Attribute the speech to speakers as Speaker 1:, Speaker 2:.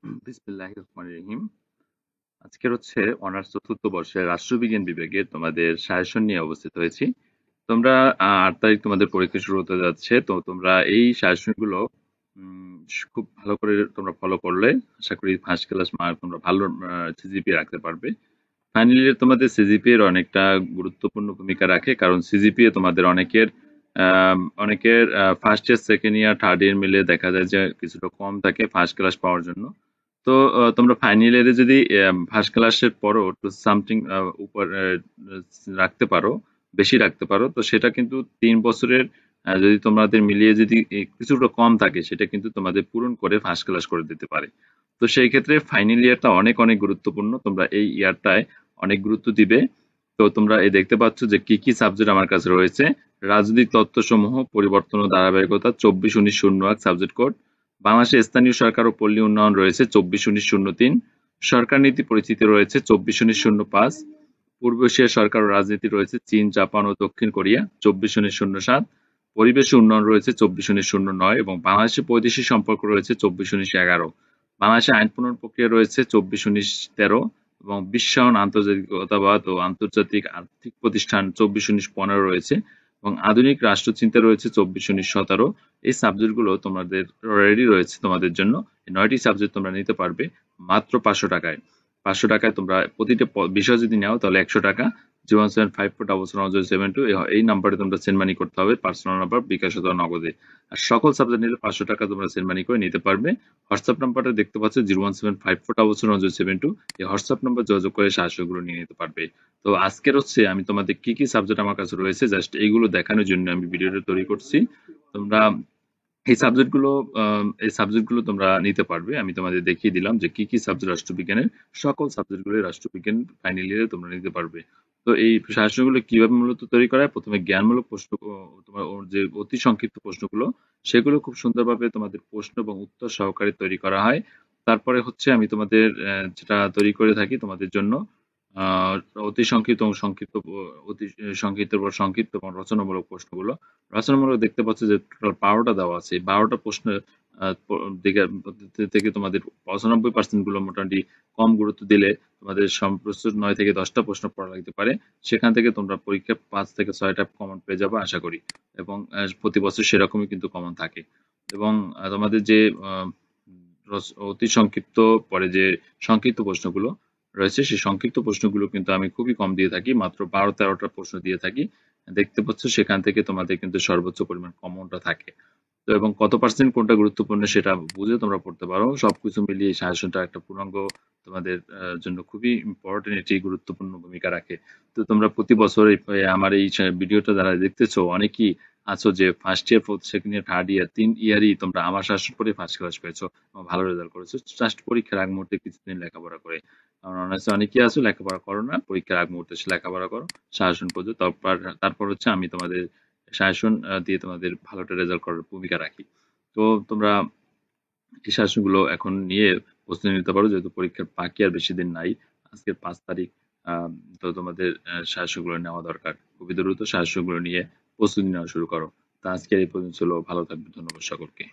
Speaker 1: বিসমিল্লাহির রহমানির রহিম। আজকের হচ্ছে অনার্স চতুর্থ বর্ষের রাষ্ট্রবিজ্ঞান বিভাগে তোমাদের সাজেশন নিয়ে উপস্থিত হয়েছি। তোমরা 8 তারিখ তোমাদের পরীক্ষা শুরু হতে যাচ্ছে, তো তোমরা এই সাজেশন গুলো খুব ভালো করে তোমরা ফলো করলে আশা করি ফার্স্ট ক্লাস মার্ক তোমরা ভালো সিজিপিএ রাখতে পারবে। ফাইনাল ইয়ার তোমাদের সিজিপিএ এর অনেকটা গুরুত্বপূর্ণ ভূমিকা রাখে, কারণ সিজিপিএ তোমাদের অনেকের first year second year third year মিলে দেখা যায় যে কিছুটা কম থাকে ফার্স্ট ক্লাস পাওয়ার জন্য। তো তোমরা ফাইনাল ইয়ারে যদি ফার্স্ট ক্লাসের পরও একটু সামথিং উপর রাখতে পারো, বেশি রাখতে পারো, তো সেটা কিন্তু 3 বছরের যদি তোমাদের মিলিয়ে যদি কিছুটা কম থাকে সেটা কিন্তু তোমাদের পূরণ করে ফার্স্ট ক্লাস করে দিতে পারে। তো সেই ক্ষেত্রে ফাইনাল ইয়ারটা অনেক অনেক গুরুত্বপূর্ণ, তোমরা এই ইয়ারটায় অনেক গুরুত্ব দিবে। তো তোমরা এই দেখতে পাচ্ছ যে কি কি সাবজেক্ট আমার কাছে রয়েছে। রাজনৈতিক তত্ত্ব সমূহ, পরিবর্তন ও ধারাবাহিকতা 24-19-01 সাবজেক্ট কোড। বাংলাদেশের স্থানীয় সরকার ও পল্লী উন্নয়ন রয়েছে 24-19-03। সরকার নীতি পরিচিতি রয়েছে 24-19-05। পূর্ব এশিয়ার সরকার ও রাজনীতি রয়েছে চীন, জাপান ও দক্ষিণ কোরিয়া 24-19-07। পরিবেশ উন্নয়ন রয়েছে 24-19-09 এবং বাংলাদেশের বৈদেশিক সম্পর্ক রয়েছে 24-19-11। বাংলাদেশের আইন প্রণয়ন প্রক্রিয়া রয়েছে 24-19-13 এবং বিশ্বায়ন, আন্তর্জাতিকতাবাদ ও আন্তর্জাতিক আর্থিক প্রতিষ্ঠান 24-19-15 রয়েছে এবং আধুনিক রাষ্ট্রচিন্তা রয়েছে 24-19-17। এই সাবজেক্ট গুলো তোমাদের রেডি রয়েছে তোমাদের জন্য। এই 9টি সাবজেক্ট তোমরা নিতে পারবে মাত্র 500 টাকায়। 500 টাকায় তোমরা প্রতিটা বিষয় যদি নাও তাহলে 100 টাকা। 017547772 এই নাম্বারে তোমরা সেন্ড মানি করতে হবে, পার্সোনাল নাম্বার, বিকাশ অথবা নগদে। আর সকল সাবজেক্ট নিলে 500 টাকা তোমরা সেন্ড মানি করে নিতে পারবে। হোয়াটসঅ্যাপ নাম্বারটা দেখতে পাচ্ছ 017547772। এই হোয়াটসঅ্যাপ নাম্বার যোগাযোগ করে সাহায্যগুলো নিয়ে নিতে পারবে। তো আজকের হচ্ছে আমি তোমাদের কি কি সাবজেক্ট আমার কাছে রয়েছে জাস্ট এইগুলো দেখানোর জন্য আমি ভিডিওটা তৈরি করছি। তোমরা এই সাবজেক্টগুলো তোমরা নিতে পারবে। আমি তোমাদের দেখিয়ে দিলাম যে কি কি সাবজেক্ট রাষ্ট্রবিজ্ঞানের, সকল সাবজেক্টগুলো রাষ্ট্রবিজ্ঞান ফাইনাল ইয়ারে তোমরা নিতে পারবে। তো এই সাজেশনগুলো কিভাবে মূলত তৈরি করা হয়, প্রথমে জ্ঞানমূলক প্রশ্ন, তোমার ওর যে অতি সংক্ষিপ্ত প্রশ্নগুলো সেগুলো খুব সুন্দরভাবে তোমাদের প্রশ্ন এবং উত্তর সহকারে তৈরি করা হয়। তারপরে হচ্ছে আমি তোমাদের যেটা তৈরি করে থাকি তোমাদের জন্য আহ অতি সংক্ষিপ্ত এবং সংক্ষিপ্ত, অতি সংক্ষিপ্তের পর সংক্ষিপ্ত এবং রচনামূলক প্রশ্নগুলো। রচনামূলক দেখতে পাচ্ছ যে টোটাল 12টা দেওয়া আছে। 12টা প্রশ্ন দিকে থেকে তোমাদের 95% গুলো মোটামুটি কম গুরুত্ব দিলে তোমাদের প্রস্তুত 9 থেকে 10টা প্রশ্ন পড়া লাগতে পারে। সেখান থেকে তোমরা পরীক্ষা 5 থেকে 6টা কমন পেয়ে যাবে আশা করি। এবং প্রতি বছর সেরকমই কিন্তু কমন থাকে। এবং তোমাদের যে অতি সংক্ষিপ্ত পরে যে সংক্ষিপ্ত প্রশ্নগুলো রয়েছে সেই সংক্ষিপ্ত প্রশ্নগুলো কিন্তু আমি খুবই কম দিয়ে থাকি, মাত্র 12-13টা প্রশ্ন দিয়ে থাকি। দেখতে পাচ্ছ সেখান থেকে তোমাদের কিন্তু সর্বোচ্চ পরিমাণ কমনটা থাকে। তো এবং কত পার্সেন্ট কোনটা গুরুত্বপূর্ণ সেটা বুঝে তোমরা পড়তে পারো। সবকিছু মিলিয়ে এই সাজেশনটা একটা পূর্ণাঙ্গ তোমাদের জন্য খুবই ইম্পর্টেন্ট, এটি গুরুত্বপূর্ণ ভূমিকা রাখে। তো তোমরা প্রতি বছর আমার এই ভিডিওটা যারা দেখতেছো অনেকেই আছো যে first year, fourth, second year, third year, 3 ইয়ারই তোমরা আমার শাসন করে ফার্স্ট ক্লাস পেয়েছো এবং ভালো রেজাল্ট করেছো জাস্ট পরীক্ষার আগ মুহূর্তে কিছুদিন লেখাপড়া করে। কারণ অনার্সে অনেকেই আছো লেখাপড়া করো না, পরীক্ষার আগ মুহূর্তে এসে লেখাপড়া করো, শাসন করছো। তারপর তারপর হচ্ছে আমি তোমাদের শাসন দিয়ে তোমাদের ভালো একটা রেজাল্ট করার ভূমিকা রাখি। তো তোমরা এই শাসনগুলো এখন নিয়ে প্রস্তুতি নিতে পারো, যেহেতু পরীক্ষার বাকি আর বেশি দিন নাই। আজকের 5 তারিখ। তো তোমাদের সাহায্যগুলো নেওয়া দরকার, খুবই দ্রুত সাহায্যগুলো নিয়ে প্রস্তুতি নেওয়া শুরু করো। তা আজকে এই পর্যন্ত ছিল, ভালো থাকবে, ধন্যবাদ সকলকে।